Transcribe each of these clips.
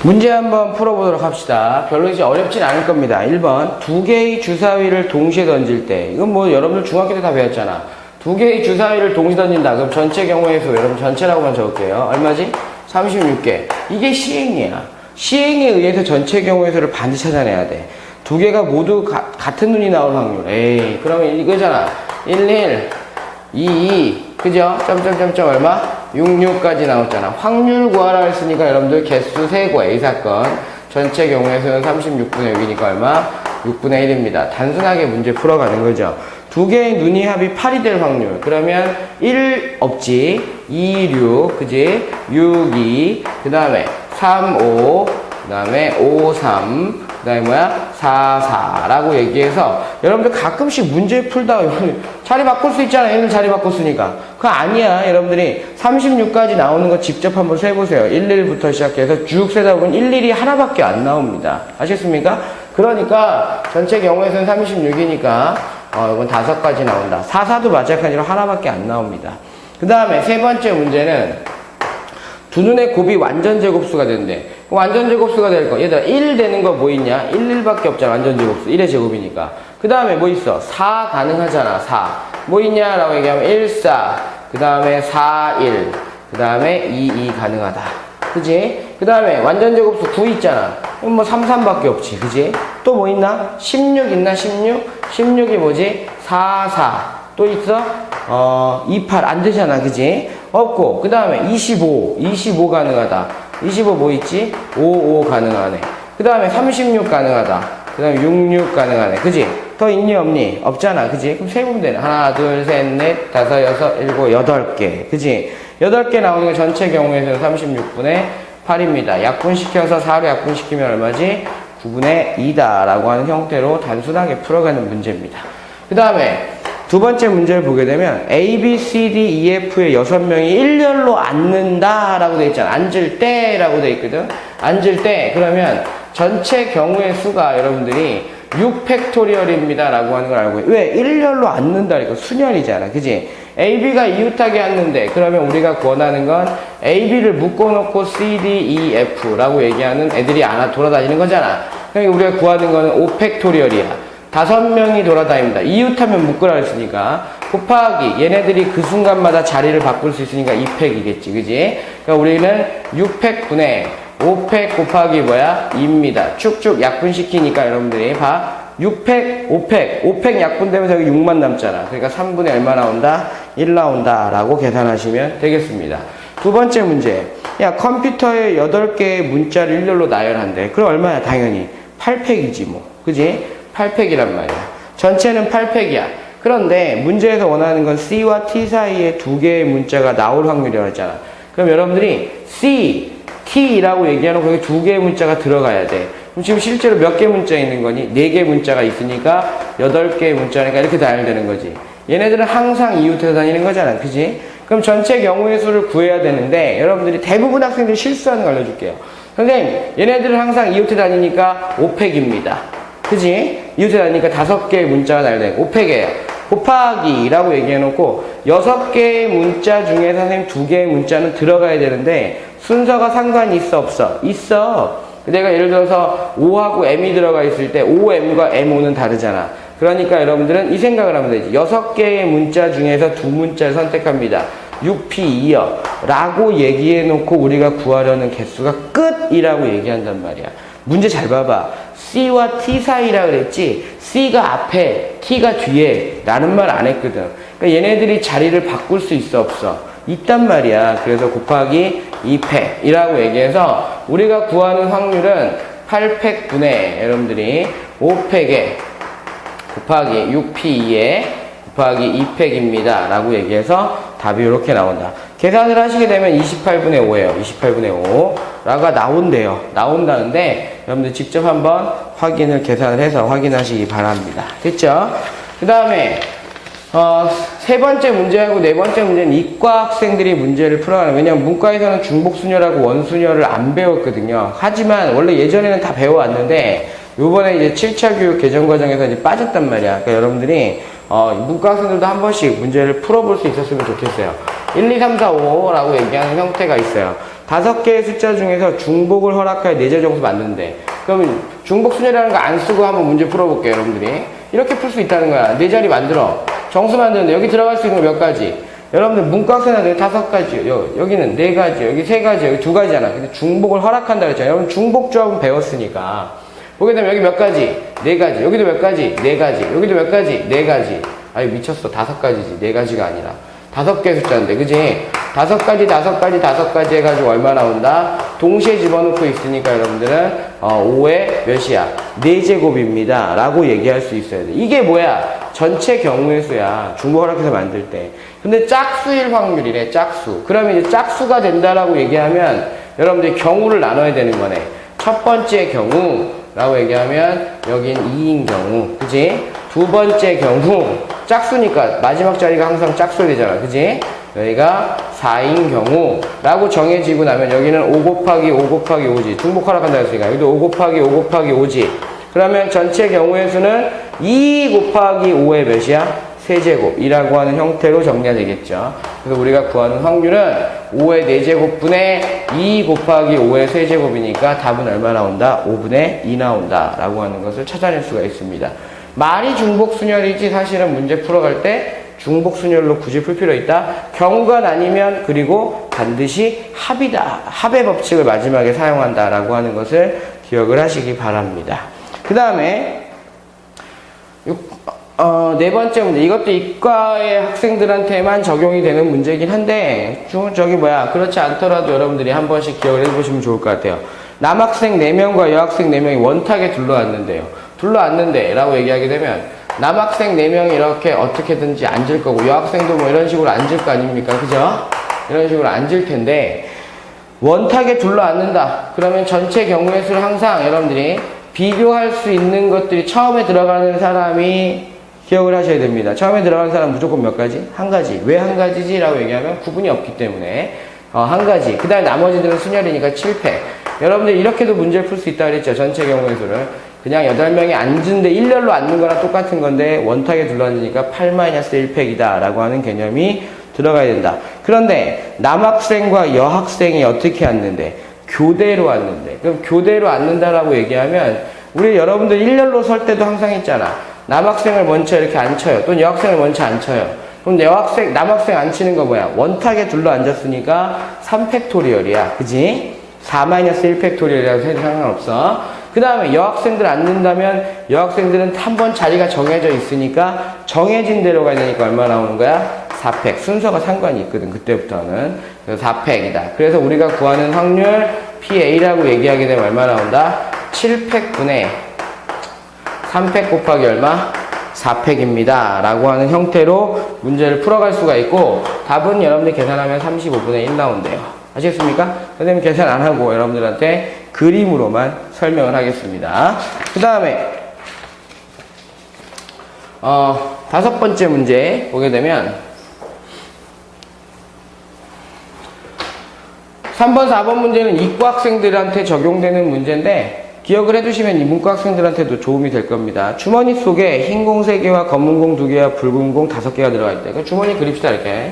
문제 한번 풀어보도록 합시다. 별로 이제 어렵진 않을 겁니다. 1번, 두 개의 주사위를 동시에 던질 때. 이건 뭐 여러분들 중학교 때 다 배웠잖아. 두 개의 주사위를 동시에 던진다. 그럼 전체 경우의 수, 여러분 전체라고만 적을게요. 얼마지? 36개. 이게 시행이야. 시행에 의해서 전체 경우의 수를 반드시 찾아내야 돼. 두 개가 모두 같은 눈이 나올 확률. 에이, 그러면 이거잖아. 11, 22, 그죠? 점점점점 얼마? 66까지 나왔잖아. 확률 구하라 했으니까 여러분들 개수 세고 A 사건. 전체 경우의 수는 36분의 6이니까 얼마? 6분의 1입니다. 단순하게 문제 풀어가는 거죠. 두 개의 눈이 합이 8이 될 확률. 그러면 1 없지. 2, 6, 그지? 6, 2, 그 다음에 3, 5, 그 다음에 5, 3, 그 다음에 뭐야? 4, 4라고 얘기해서 여러분들 가끔씩 문제 풀다가 자리 바꿀 수 있잖아. 얘들 자리 바꿨으니까. 그거 아니야. 여러분들이 36까지 나오는 거 직접 한번 세보세요. 11부터 시작해서 쭉 세다 보면 11이 하나밖에 안 나옵니다. 아셨습니까? 그러니까 전체 경우의 수는 36이니까 이건 5가지 나온다. 4, 4도 마찬가지로 하나밖에 안 나옵니다. 그 다음에 세 번째 문제는 두 눈의 곱이 완전 제곱수가 된대. 완전 제곱수가 될 거. 얘들아, 1 되는 거 뭐 있냐? 1, 1밖에 없잖아. 완전 제곱수. 1의 제곱이니까. 그 다음에 뭐 있어? 4 가능하잖아. 4. 뭐 있냐? 라고 얘기하면 1, 4. 그 다음에 4, 1. 그 다음에 2, 2 가능하다. 그지? 그 다음에 완전 제곱수 9 있잖아. 그럼 뭐 3, 3밖에 없지. 그지? 또 뭐 있나? 16 있나? 16? 16이 뭐지? 4, 4. 또 있어? 2, 8. 안 되잖아. 그지? 없고. 그 다음에 25. 25 가능하다. 25 뭐 있지? 5, 5 가능하네. 그 다음에 36 가능하다. 그 다음에 66 가능하네. 그지? 더 있니 없니? 없잖아. 그지? 그럼 세보면 되네. 하나, 둘, 셋, 넷, 다섯, 여섯, 일곱, 8개. 그지? 8개 나오는 게 전체 경우에서는 36분의 8입니다. 약분시켜서 4로 약분시키면 얼마지? 9분의 2다. 라고 하는 형태로 단순하게 풀어가는 문제입니다. 그 다음에 두 번째 문제를 보게 되면 A, B, C, D, E, F의 6명이 일렬로 앉는다 라고 되어 있잖아. 앉을 때 라고 되어 있거든. 앉을 때 그러면 전체 경우의 수가 여러분들이 6팩토리얼입니다 라고 하는 걸 알고 있어요. 왜? 일렬로 앉는다니까 순열이잖아. 그지? A, B가 이웃하게 앉는데 그러면 우리가 권하는 건 A, B를 묶어놓고 C, D, E, F 라고 얘기하는 애들이 돌아다니는 거잖아. 그러니까 우리가 구하는 거는 5팩토리얼이야. 5명이 돌아다닙니다. 이웃하면 묶으라 했으니까 곱하기 얘네들이 그 순간마다 자리를 바꿀 수 있으니까 2팩이겠지. 그지? 그러니까 우리는 6팩분의 5팩 곱하기 뭐야? 2입니다. 쭉쭉 약분시키니까 여러분들이 봐. 6팩, 5팩 약분되면서 여기 6만 남잖아. 그러니까 3분의 얼마 나온다? 1 나온다 라고 계산하시면 되겠습니다. 두 번째 문제. 야, 컴퓨터에 8개의 문자를 일렬로 나열한대. 그럼 얼마야? 당연히 8팩이지 뭐. 그지? 8팩이란 말이야. 전체는 8팩이야. 그런데 문제에서 원하는 건 C와 T 사이에 두 개의 문자가 나올 확률이라고 했잖아. 그럼 여러분들이 C, T라고 얘기하는 거기 두 개의 문자가 들어가야 돼. 그럼 지금 실제로 몇 개 문자 있는 거니? 4개 문자가 있으니까 8개의 문자니까 이렇게 나열되는 거지. 얘네들은 항상 이웃해서 다니는 거잖아. 그지? 그럼 전체 경우의 수를 구해야 되는데 여러분들이 대부분 학생들이 실수하는 거 알려줄게요. 선생님, 얘네들은 항상 이웃해 다니니까 5팩입니다. 그지? 이웃에 다니까 5개의 문자가 나열돼. 5팩이에요. 곱하기라고 얘기해놓고 6개의 문자 중에 선생님 2개의 문자는 들어가야 되는데 순서가 상관이 있어 없어? 있어. 내가 예를 들어서 5하고 M이 들어가 있을 때 5M과 M5는 다르잖아. 그러니까 여러분들은 이 생각을 하면 되지. 6개의 문자 중에서 2문자를 선택합니다. 6P2여 라고 얘기해놓고 우리가 구하려는 개수가 끝이라고 얘기한단 말이야. 문제 잘 봐봐. C와 T 사이라 그랬지 C가 앞에 T가 뒤에 라는 말 안 했거든. 그러니까 얘네들이 자리를 바꿀 수 있어 없어? 있단 말이야. 그래서 곱하기 2팩이라고 얘기해서 우리가 구하는 확률은 8팩분의 여러분들이 5팩에 곱하기 6P2에 곱하기 2팩입니다 라고 얘기해서 답이 이렇게 나온다. 계산을 하시게 되면 28분의 5예요. 28분의 5 라가 나온대요. 나온다는데 여러분들 직접 한번 계산을 해서 확인하시기 바랍니다. 됐죠? 그 다음에 세 번째 문제하고 네 번째 문제는 이과 학생들이 문제를 풀어가는. 왜냐면 문과에서는 중복순열하고 원순열을 안 배웠거든요. 하지만 원래 예전에는 다 배워왔는데 요번에 이제 7차 교육 개정 과정에서 이제 빠졌단 말이야. 그러니까 여러분들이 문과 학생들도 한 번씩 문제를 풀어볼 수 있었으면 좋겠어요. 1, 2, 3, 4, 5라고 얘기하는 형태가 있어요. 5개의 숫자 중에서 중복을 허락하여 4자리 정수 만드는데, 그러면 중복 순열이라는 거 안 쓰고 한번 문제 풀어볼게요, 여러분들이. 이렇게 풀 수 있다는 거야. 4자리 만들어. 정수 만드는데 여기 들어갈 수 있는 거 몇 가지? 여러분들 문과학생한테 5가지, 여기는 4가지, 여기 3가지, 여기 2가지잖아. 근데 중복을 허락한다 그랬잖아요. 여러분 중복 조합은 배웠으니까. 보게 되면 여기 몇 가지? 4가지. 여기도 몇 가지? 4가지. 여기도 몇 가지? 4가지. 아유, 미쳤어. 5가지지. 4가지가 아니라. 5개 숫자인데, 그지? 5가지, 5가지, 5가지 해가지고 얼마 나온다? 동시에 집어넣고 있으니까 여러분들은 5의 몇이야? 4제곱입니다. 라고 얘기할 수 있어야 돼. 이게 뭐야? 전체 경우의 수야. 중복 허락해서 만들 때. 근데 짝수일 확률이래, 짝수. 그러면 이제 짝수가 된다라고 얘기하면 여러분들이 경우를 나눠야 되는 거네. 첫 번째 경우라고 얘기하면 여긴 2인 경우, 그지? 두 번째 경우, 짝수니까 마지막 자리가 항상 짝수야 되잖아, 그지? 여기가 4인 경우라고 정해지고 나면 여기는 5 곱하기 5 곱하기 5지. 중복 허락한다 했으니까 여기도 5 곱하기 5 곱하기 5지. 그러면 전체 경우의 수는 2 곱하기 5의 몇이야? 세제곱이라고 하는 형태로 정리가 되겠죠. 그래서 우리가 구하는 확률은 5의 4제곱분의 2 곱하기 5의 세제곱이니까 답은 얼마 나온다? 5분의 2 나온다 라고 하는 것을 찾아낼 수가 있습니다. 말이 중복순열이지 사실은 문제 풀어갈 때 중복순열로 굳이 풀 필요 있다? 경우가 나뉘면 그리고 반드시 합이다. 합의 법칙을 마지막에 사용한다 라고 하는 것을 기억을 하시기 바랍니다. 그 다음에 네 번째 문제. 이것도 이과의 학생들한테만 적용이 되는 문제이긴 한데, 그렇지 않더라도 여러분들이 한 번씩 기억을 해보시면 좋을 것 같아요. 남학생 4명과 여학생 4명이 원탁에 둘러앉는데요. 둘러앉는데 라고 얘기하게 되면, 남학생 4명이 이렇게 어떻게든지 앉을 거고, 여학생도 뭐 이런 식으로 앉을 거 아닙니까? 그죠? 이런 식으로 앉을 텐데, 원탁에 둘러앉는다. 그러면 전체 경우의 수를 항상 여러분들이 비교할 수 있는 것들이 처음에 들어가는 사람이 기억을 하셔야 됩니다. 처음에 들어가는 사람은 무조건 몇 가지? 한 가지. 왜 한 가지지? 라고 얘기하면 구분이 없기 때문에 한 가지. 그 다음에 나머지들은 순열이니까 7팩. 여러분들 이렇게도 문제를 풀 수 있다 그랬죠. 전체 경우의 수를. 그냥 8명이 앉은데 일렬로 앉는 거랑 똑같은 건데 원탁에 둘러앉으니까 8-1팩이다 라고 하는 개념이 들어가야 된다. 그런데 남학생과 여학생이 어떻게 앉는데? 교대로 앉는데. 그럼 교대로 앉는다라고 얘기하면 우리 여러분들 일렬로 설 때도 항상 있잖아. 남학생을 먼저 이렇게 앉혀요. 또는 여학생을 먼저 앉혀요. 그럼 남학생 앉히는 거 뭐야? 원탁에 둘러 앉았으니까 3팩토리얼이야. 그지? 4-1팩토리얼이라고 해도 상관없어. 그 다음에 여학생들 앉는다면 여학생들은 한 번 자리가 정해져 있으니까 정해진 대로 가야 되니까 얼마 나오는 거야? 4팩. 순서가 상관이 있거든. 그때부터는. 그래서 4팩이다. 그래서 우리가 구하는 확률 PA라고 얘기하게 되면 얼마 나온다? 7팩분의 3팩 곱하기 얼마? 4팩입니다. 라고 하는 형태로 문제를 풀어갈 수가 있고 답은 여러분들이 계산하면 35분의 1 나온대요. 아시겠습니까? 선생님 계산 안 하고 여러분들한테 그림으로만 설명을 하겠습니다. 그 다음에 5번째 문제 보게 되면 3번, 4번 문제는 이과 학생들한테 적용되는 문제인데 기억을 해두시면 이 문과 학생들한테도 도움이 될 겁니다. 주머니 속에 흰 공 3개와 검은 공 2개와 붉은 공 5개가 들어가 있다. 그럼 주머니 그립시다 이렇게.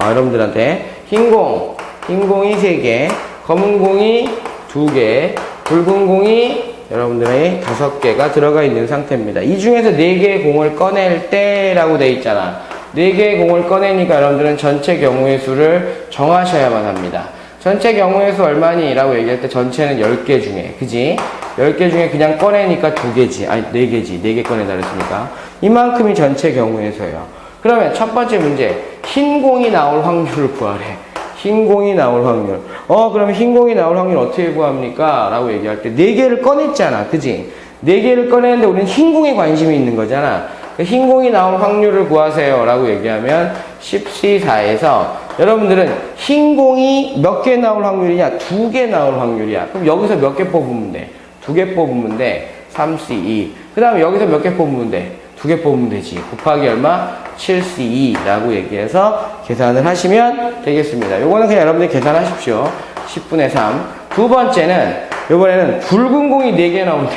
여러분들한테 흰 공이 3개, 검은 공이 2개, 붉은 공이 여러분들의 5개가 들어가 있는 상태입니다. 이 중에서 4개의 공을 꺼낼 때라고 돼 있잖아. 4개의 공을 꺼내니까 여러분들은 전체 경우의 수를 정하셔야만 합니다. 전체 경우의 수 얼마니? 라고 얘기할 때 전체는 10개 중에, 그지? 10개 중에 그냥 꺼내니까 2개지. 아니, 4개지. 4개 꺼내다 그랬으니까. 이만큼이 전체 경우의 수예요. 그러면 첫 번째 문제. 흰 공이 나올 확률을 구하래. 흰 공이 나올 확률. 그럼 흰 공이 나올 확률 어떻게 구합니까? 라고 얘기할 때 4개를 꺼냈잖아. 그지? 4개를 꺼내는데 우리는 흰 공에 관심이 있는 거잖아. 흰 공이 나올 확률을 구하세요. 라고 얘기하면 10C4에서 여러분들은 흰 공이 몇 개 나올 확률이냐? 2개 나올 확률이야. 그럼 여기서 몇 개 뽑으면 돼? 2개 뽑으면 돼. 3C2. 그 다음에 여기서 몇 개 뽑으면 돼? 2개 뽑으면 되지. 곱하기 얼마? 7C2라고 얘기해서 계산을 하시면 되겠습니다. 요거는 그냥 여러분들 계산하십시오. 10분의 3. 두 번째는, 요번에는 붉은 공이 4개 나온대.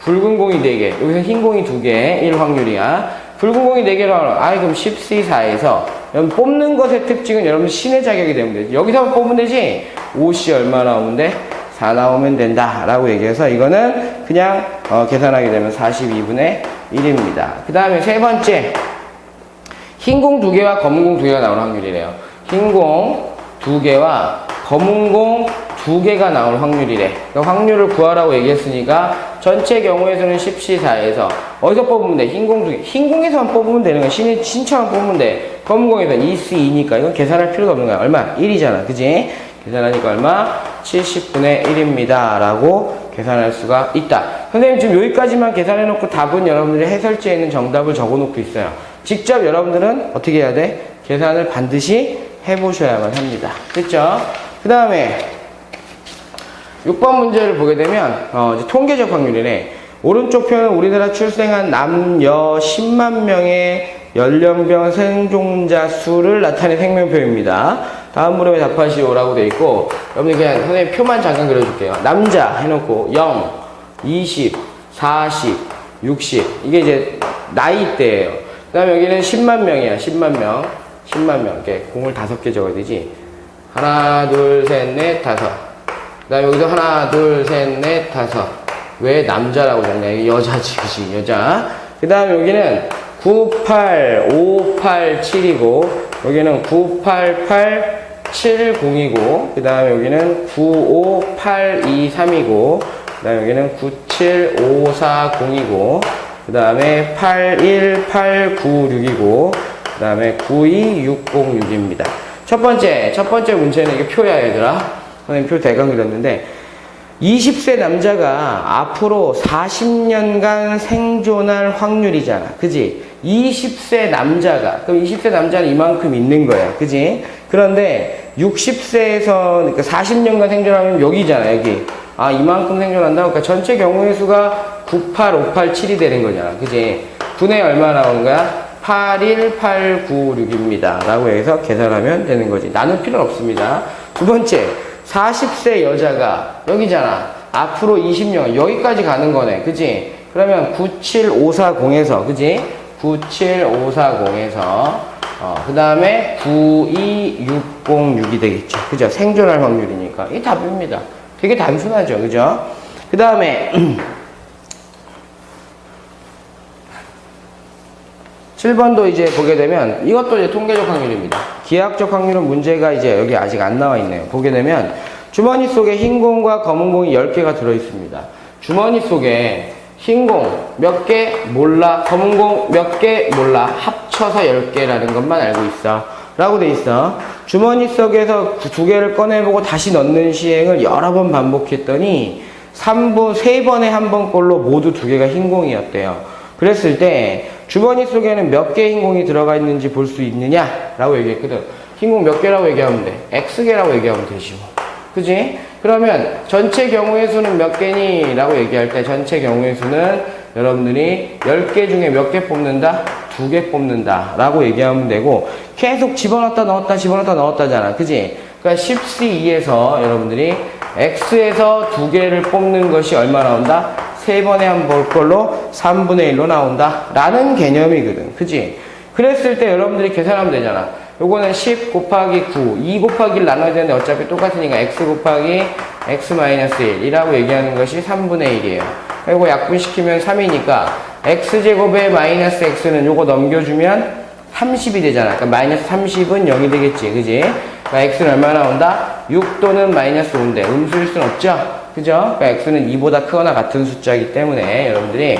붉은 공이 4개. 여기서 흰 공이 2개. 1 확률이야. 붉은 공이 4개 나오면, 그럼 10C4에서, 여러분 뽑는 것의 특징은 여러분 신의 자격이 되면 되지. 여기서 뽑으면 되지. 5C 얼마 나오면 돼? 4 나오면 된다 라고 얘기해서 이거는 그냥 계산하게 되면 42분의 1입니다. 그 다음에 세 번째, 흰 공 2개와 검은 공 2개가 나오는 확률이래요. 흰 공 2개와 검은 공 2개가 나올 확률이래. 그러니까 확률을 구하라고 얘기했으니까 전체 경우에서는 10C4에서 어디서 뽑으면 돼? 흰 공 2개. 흰 공에서만 뽑으면 되는 거야. 신처럼 뽑으면 돼. 검은 공에서 2C2니까 이건 계산할 필요가 없는 거야. 얼마? 1이잖아. 그지? 계산하니까 얼마? 70분의 1입니다. 라고 계산할 수가 있다. 선생님 지금 여기까지만 계산해놓고 답은 여러분들이 해설지에 있는 정답을 적어놓고 있어요. 직접 여러분들은 어떻게 해야 돼? 계산을 반드시 해보셔야만 합니다. 됐죠? 그 다음에 6번 문제를 보게 되면 이제 통계적 확률이네. 오른쪽 표는 우리나라 출생한 남녀 10만 명의 연령별 생존자 수를 나타낸 생명표입니다. 다음 물음에 답하시오라고 되어 있고, 여러분들 그냥 선생님 표만 잠깐 그려줄게요. 남자 해놓고 0, 20, 40, 60 이게 이제 나이대예요. 그 다음에 여기는 10만 명이야. 10만 명. 10만 명. 이렇게 공을 5개 적어야 되지. 하나, 둘, 셋, 넷, 다섯. 그 다음에 여기도 하나, 둘, 셋, 넷, 다섯. 왜 남자라고 적냐? 이게 여자지, 그치? 여자. 그 다음에 여기는 98587이고, 여기는 988770이고, 그 다음에 여기는 95823이고, 그 다음에 여기는 97540이고, 그 다음에 81896이고, 그 다음에 92606입니다. 첫 번째 문제는 이게 표야, 얘들아. 선생님 표 대강 그렸는데, 20세 남자가 앞으로 40년간 생존할 확률이잖아. 그지? 20세 남자가. 그럼 20세 남자는 이만큼 있는 거야. 그지? 그런데 60세에서, 그러니까 40년간 생존하면 여기잖아, 여기. 아, 이만큼 생존한다고? 그러니까 전체 경우의 수가 98587이 되는 거잖아. 그지? 분의 얼마 나오는 거야? 81896입니다. 라고 해서 계산하면 되는 거지. 나눌 필요는 없습니다. 두 번째. 40세 여자가 여기잖아. 앞으로 20년 여기까지 가는 거네. 그지? 그러면 97540에서 그지? 97540에서 그 다음에 92606이 되겠죠. 그죠? 생존할 확률이니까. 이 답입니다. 되게 단순하죠. 그죠? 그 다음에 7번도 이제 보게 되면 이것도 이제 통계적 확률입니다. 기하학적 확률은 문제가 이제 여기 아직 안 나와 있네요. 보게 되면 주머니 속에 흰 공과 검은 공이 10개가 들어 있습니다. 주머니 속에 흰 공 몇 개 몰라, 검은 공 몇 개 몰라, 합쳐서 10개라는 것만 알고 있어 라고 돼 있어. 주머니 속에서 2개를 꺼내보고 다시 넣는 시행을 여러 번 반복했더니 3번에 한 번꼴로 모두 2개가 흰 공이었대요. 그랬을 때 주머니 속에는 몇 개의 흰 공이 들어가 있는지 볼 수 있느냐? 라고 얘기했거든. 흰 공 몇 개라고 얘기하면 돼? X개라고 얘기하면 되지 뭐. 그지? 그러면 전체 경우의 수는 몇 개니? 라고 얘기할 때 전체 경우의 수는 여러분들이 10개 중에 몇 개 뽑는다? 2개 뽑는다. 라고 얘기하면 되고 계속 집어넣었다 넣었다 집어넣었다 넣었다잖아. 그지? 그러니까 10C2에서 여러분들이 X에서 2개를 뽑는 것이 얼마 나온다? 3번에 한 번 걸로 3분의 1로 나온다 라는 개념이거든. 그지? 그랬을 때 여러분들이 계산하면 되잖아. 요거는 10 곱하기 9 2 곱하기 1 나눠야 되는데 어차피 똑같으니까 x 곱하기 x-1 이라고 얘기하는 것이 3분의 1이에요 그리고 약분시키면 3이니까 x제곱에 마이너스 x는 요거 넘겨주면 30이 되잖아. 그러니까 마이너스 30은 0이 되겠지. 그지? 그러니까 x는 얼마 나온다? 6 또는 마이너스 5인데 음수일 순 없죠? 그죠? 그러니까 x는 2보다 크거나 같은 숫자이기 때문에 여러분들이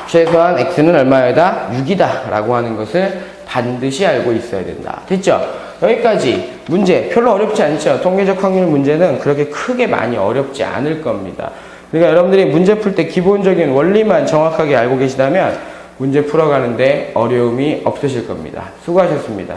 최소한 x는 얼마여다? 6이다 라고 하는 것을 반드시 알고 있어야 된다. 됐죠? 여기까지 문제 별로 어렵지 않죠? 통계적 확률 문제는 그렇게 크게 많이 어렵지 않을 겁니다. 그러니까 여러분들이 문제 풀 때 기본적인 원리만 정확하게 알고 계시다면 문제 풀어가는데 어려움이 없으실 겁니다. 수고하셨습니다.